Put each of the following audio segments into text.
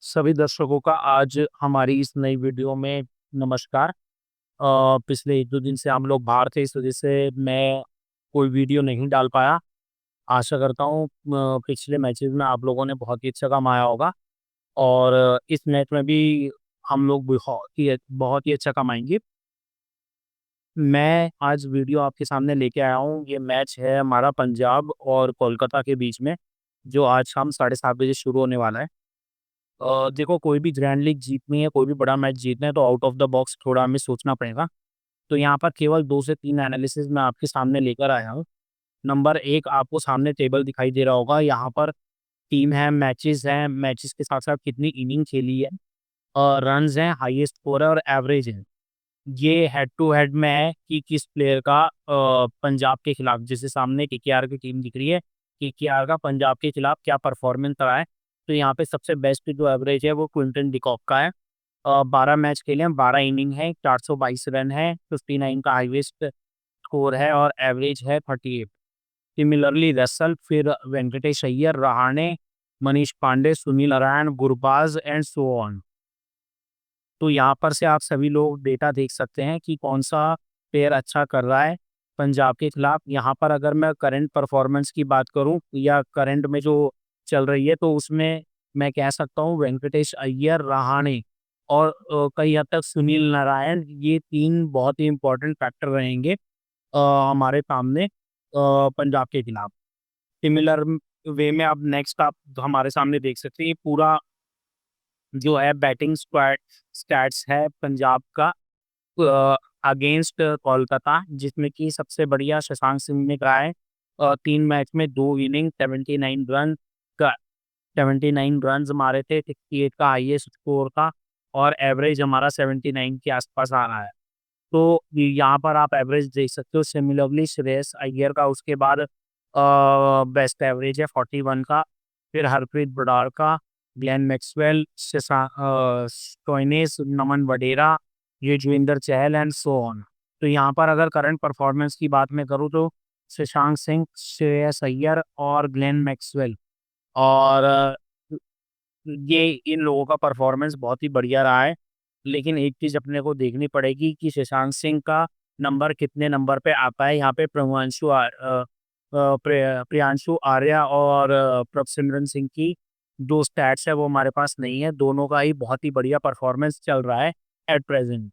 सभी दर्शकों का आज हमारी इस नई वीडियो में नमस्कार। पिछले 1-2 दिन से हम लोग बाहर थे, इस वजह से मैं कोई वीडियो नहीं डाल पाया। आशा करता हूँ पिछले मैचेस में आप लोगों ने बहुत ही अच्छा कमाया होगा और इस मैच में भी हम लोग बहुत ही अच्छा कमाएँगे। मैं आज वीडियो आपके सामने लेके आया हूँ, ये मैच है हमारा पंजाब और कोलकाता के बीच में, जो आज शाम 7:30 बजे शुरू होने वाला है। देखो, कोई भी ग्रैंड लीग जीतनी है, कोई भी बड़ा मैच जीतना है तो आउट ऑफ द बॉक्स थोड़ा हमें सोचना पड़ेगा। तो यहाँ पर केवल 2 से 3 एनालिसिस मैं आपके सामने लेकर आया हूँ। नंबर 1, आपको सामने टेबल दिखाई दे रहा होगा, यहाँ पर टीम है, मैचेस हैं, मैचेस के साथ-साथ कितनी इनिंग खेली है, रन्स हैं, हाईएस्ट स्कोर है और एवरेज है। ये हेड टू हेड में है कि किस प्लेयर का पंजाब के खिलाफ, जैसे सामने केकेआर की टीम दिख रही है, केकेआर का पंजाब के खिलाफ क्या परफॉर्मेंस रहा है। तो यहाँ पे सबसे बेस्ट जो एवरेज है वो क्विंटन डिकॉक का है। 12 मैच खेले हैं, 12 इनिंग है, 422 रन है, 59 का हाईएस्ट स्कोर है और एवरेज है 38। सिमिलरली रसल, फिर Venkatesh Iyer, Rahane, Manish Pandey, Sunil Narayan, Gurbaz and so on. तो यहाँ पर से आप सभी लोग डेटा देख सकते हैं कि कौन-सा प्लेयर अच्छा कर रहा है पंजाब के खिलाफ। यहाँ पर अगर मैं करंट परफॉर्मेंस की बात करूँ या करंट में जो चल रही है, तो उसमें मैं कह सकता हूँ वेंकटेश अय्यर, रहाणे और कई हद तक सुनील नारायण, ये 3 बहुत ही इम्पोर्टेंट फैक्टर रहेंगे हमारे सामने पंजाब के खिलाफ। सिमिलर वे में अब नेक्स्ट आप हमारे सामने देख सकते हैं, ये पूरा जो है बैटिंग स्टैट्स है पंजाब का अगेंस्ट कोलकाता, जिसमें कि सबसे बढ़िया शशांक सिंह ने कहा है 3 मैच में 2 इनिंग 79 रन्स मारे थे, 68 का हाईएस्ट स्कोर था और एवरेज हमारा 79 के आसपास आ रहा है। तो यहाँ पर आप एवरेज देख सकते हो। सिमिलरली श्रेयस अय्यर का उसके बाद बेस्ट एवरेज है 41 का, फिर हरप्रीत बराड़ का, Glenn Maxwell, Stoinis, Naman Wadhera, Yuzvendra Chahal and so on. तो यहाँ पर अगर करंट परफॉर्मेंस की बात मैं करूँ तो शशांक सिंह, श्रेयस अय्यर और ग्लेन मैक्सवेल और ये इन लोगों का परफॉर्मेंस बहुत ही बढ़िया रहा है। लेकिन एक चीज़ अपने को देखनी पड़ेगी कि शशांक सिंह का नंबर कितने नंबर पे आता है। यहाँ पे प्रियांशु आर्या और प्रभसिमरन सिंह की जो स्टैट्स है वो हमारे पास नहीं है। दोनों का ही बहुत ही बढ़िया परफॉर्मेंस चल रहा है एट प्रेज़ेंट।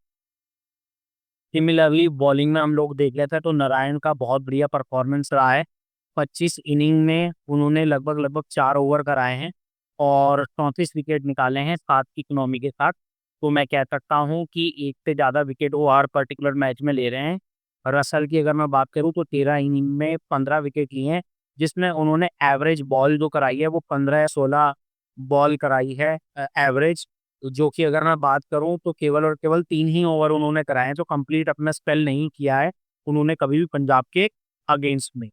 सिमिलरली बॉलिंग में हम लोग देख लेते हैं तो नारायण का बहुत बढ़िया परफॉर्मेंस रहा है। 25 इनिंग में उन्होंने लगभग-लगभग 4 ओवर कराए हैं और 34 विकेट निकाले हैं 7 की इकोनॉमी के साथ। तो मैं कह सकता हूँ कि 1 से ज़्यादा विकेट वो हर पर्टिकुलर मैच में ले रहे हैं। रसल की अगर मैं बात करूँ तो 13 इनिंग में 15 विकेट लिए हैं, जिसमें उन्होंने एवरेज बॉल जो कराई है वो 15 या 16 बॉल कराई है एवरेज। जो कि अगर मैं बात करूँ तो केवल और केवल 3 ही ओवर उन्होंने कराए हैं, तो कंप्लीट अपना स्पेल नहीं किया है उन्होंने कभी भी पंजाब के अगेंस्ट में।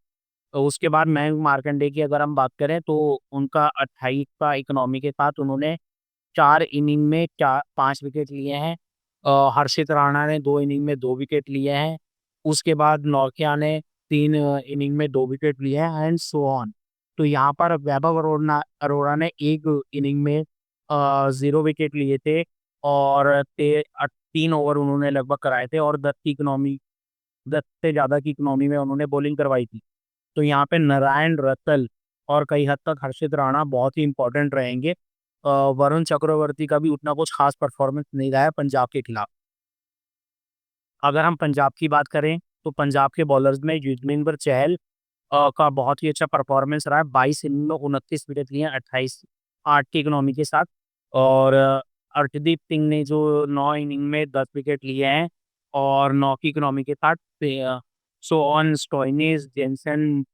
तो उसके बाद मयंक मार्कंडे की अगर हम बात करें तो उनका 28 का इकोनॉमी के साथ उन्होंने 4 इनिंग में 5 विकेट लिए हैं। हर्षित राणा ने 2 इनिंग में 2 विकेट लिए हैं। उसके बाद नौकिया ने 3 इनिंग में 2 विकेट लिए हैं एंड सो ऑन। तो यहाँ पर वैभव अरोड़ा ने 1 इनिंग में 0 विकेट लिए थे और 3 ओवर उन्होंने लगभग कराए थे और 10 से ज़्यादा की इकोनॉमी में उन्होंने बॉलिंग करवाई थी। तो यहाँ पे नारायण, रतल और कई हद तक हर्षित राणा बहुत ही इम्पोर्टेंट रहेंगे। वरुण चक्रवर्ती का भी उतना कुछ खास परफॉर्मेंस नहीं रहा है पंजाब के खिलाफ। अगर हम पंजाब की बात करें, तो पंजाब के बॉलर्स में युजवेंद्र चहल का बहुत ही अच्छा परफॉर्मेंस रहा है। 22 इनिंग में 29 विकेट लिए हैं, 8 की इकोनॉमी के साथ और अर्शदीप सिंह ने जो 9 इनिंग में 10 विकेट लिए हैं और 9 की इकोनॉमी के साथ so on, Stoinis, Jansen,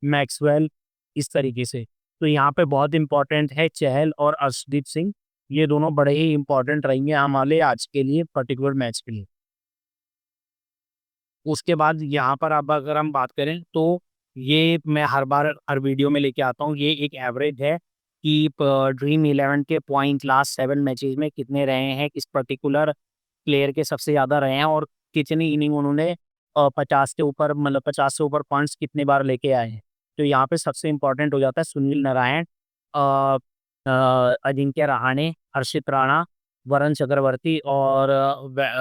Maxwell, इस तरीके से। तो यहाँ पे बहुत इम्पोर्टेंट है चहल और अर्शदीप सिंह, ये दोनों बड़े ही इम्पोर्टेंट रहेंगे हमारे आज के लिए पर्टिकुलर मैच के लिए। उसके बाद यहाँ पर अब अगर हम बात करें तो ये मैं हर बार हर वीडियो में लेके आता हूँ, ये एक एवरेज है कि ड्रीम 11 के पॉइंट लास्ट 7 मैचेस में कितने रहे हैं, किस पर्टिकुलर प्लेयर के सबसे ज़्यादा रहे हैं और कितनी इनिंग उन्होंने 50 के ऊपर, मतलब 50 से ऊपर पॉइंट्स कितनी बार लेके आए हैं। तो यहाँ पे सबसे इम्पोर्टेंट हो जाता है सुनील नारायण। अजिंक्य रहाणे, हर्षित राणा, वरुण चक्रवर्ती और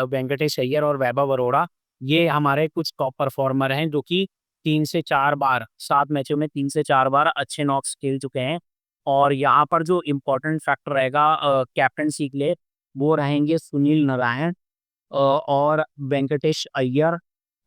वेंकटेश अय्यर और वैभव अरोड़ा, ये हमारे कुछ टॉप परफॉर्मर हैं जो कि 3 से 4 बार 7 मैचों में 3 से 4 बार अच्छे नॉक्स खेल चुके हैं। और यहाँ पर जो इम्पोर्टेंट फैक्टर रहेगा कैप्टेंसी के लिए, वो रहेंगे सुनील नारायण और वेंकटेश अय्यर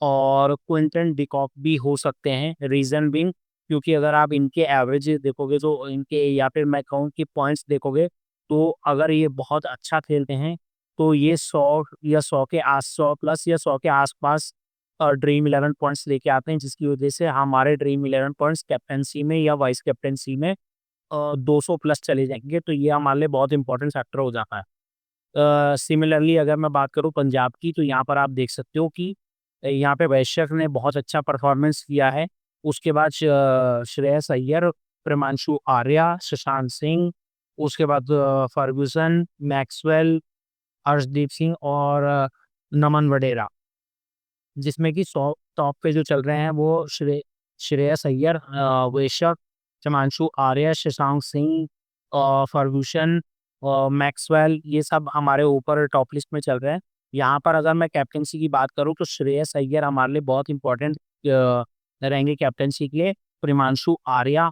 और क्विंटन डिकॉक भी हो सकते हैं। रीज़न बीइंग, क्योंकि अगर आप इनके एवरेजेस देखोगे तो इनके, या फिर मैं कहूँ कि पॉइंट्स देखोगे, तो अगर ये बहुत अच्छा खेलते हैं तो ये 100 या 100 के आस 100 प्लस या 100 के आसपास ड्रीम 11 पॉइंट्स लेके आते हैं, जिसकी वजह से हमारे ड्रीम 11 पॉइंट्स कैप्टेंसी में या वाइस कैप्टेंसी में 200 प्लस चले जाएंगे। तो ये हमारे लिए बहुत इंपॉर्टेंट फैक्टर हो जाता है। सिमिलरली अगर मैं बात करूँ पंजाब की, तो यहाँ पर आप देख सकते हो कि यहाँ पे वैश्यक ने बहुत अच्छा परफॉर्मेंस किया है। उसके बाद श्रेयस अय्यर, प्रियांशु आर्या, शशांक सिंह, उसके बाद फर्गुसन, मैक्सवेल, अर्शदीप सिंह और नमन वडेरा, जिसमें कि टॉप पे जो चल रहे हैं वो श्रेयस अय्यर, वैशक, हिमांशु आर्य, शशांक सिंह, फर्गुसन, मैक्सवेल, ये सब हमारे ऊपर टॉप लिस्ट में चल रहे हैं। यहाँ पर अगर मैं कैप्टेंसी की बात करूँ तो श्रेयस अय्यर हमारे लिए बहुत इंपॉर्टेंट रहेंगे कैप्टेंसी के लिए। प्रियांशु आर्या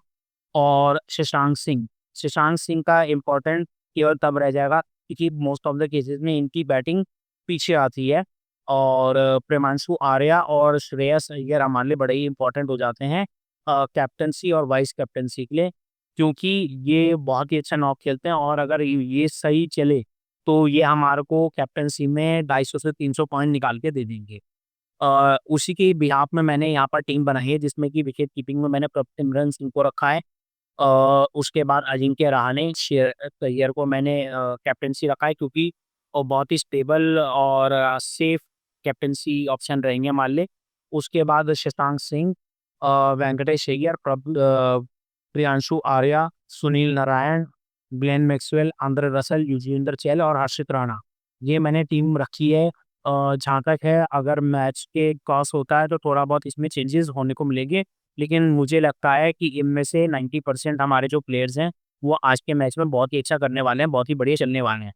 और शशांक सिंह का इम्पोर्टेंट केवल तब रह जाएगा क्योंकि मोस्ट ऑफ द केसेस में इनकी बैटिंग पीछे आती है। और प्रियांशु आर्या और श्रेयस अय्यर हमारे लिए बड़े ही इंपॉर्टेंट हो जाते हैं कैप्टेंसी और वाइस कैप्टेंसी के लिए, क्योंकि ये बहुत ही अच्छा नॉक खेलते हैं। और अगर ये सही चले तो ये हमारे को कैप्टेंसी में 250 से 300 पॉइंट निकाल के दे देंगे। उसी के बिहाफ में मैंने यहाँ पर टीम बनाई है, जिसमें कि विकेट कीपिंग में मैंने प्रभसिमरन सिंह को रखा है। उसके बाद अजिंक्य रहाणे, श्रेयस अय्यर को मैंने कैप्टेंसी रखा है, क्योंकि वो बहुत ही स्टेबल और सेफ कैप्टेंसी ऑप्शन रहेंगे हमारे लिए। उसके बाद Shashank Singh, Venkatesh Iyer, Priyanshu Arya, Sunil Narine, Glenn Maxwell, Andre Russell, Yuzvendra Chahal और हर्षित राणा, ये मैंने टीम रखी है। जहाँ तक है, अगर मैच के टॉस होता है तो थोड़ा बहुत इसमें चेंजेस होने को मिलेंगे, लेकिन मुझे लगता है कि इनमें से 90% हमारे जो प्लेयर्स हैं वो आज के मैच में बहुत ही अच्छा करने वाले हैं, बहुत ही बढ़िया चलने वाले हैं।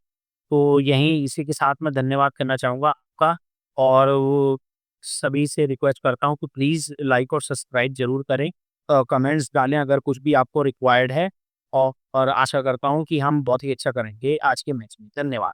तो यहीं इसी के साथ मैं धन्यवाद करना चाहूँगा आपका, और वो सभी से रिक्वेस्ट करता हूँ कि प्लीज़ लाइक और सब्सक्राइब ज़रूर करें। कमेंट्स डालें अगर कुछ भी आपको रिक्वायर्ड है, और आशा करता हूँ कि हम बहुत ही अच्छा करेंगे आज के मैच में। धन्यवाद।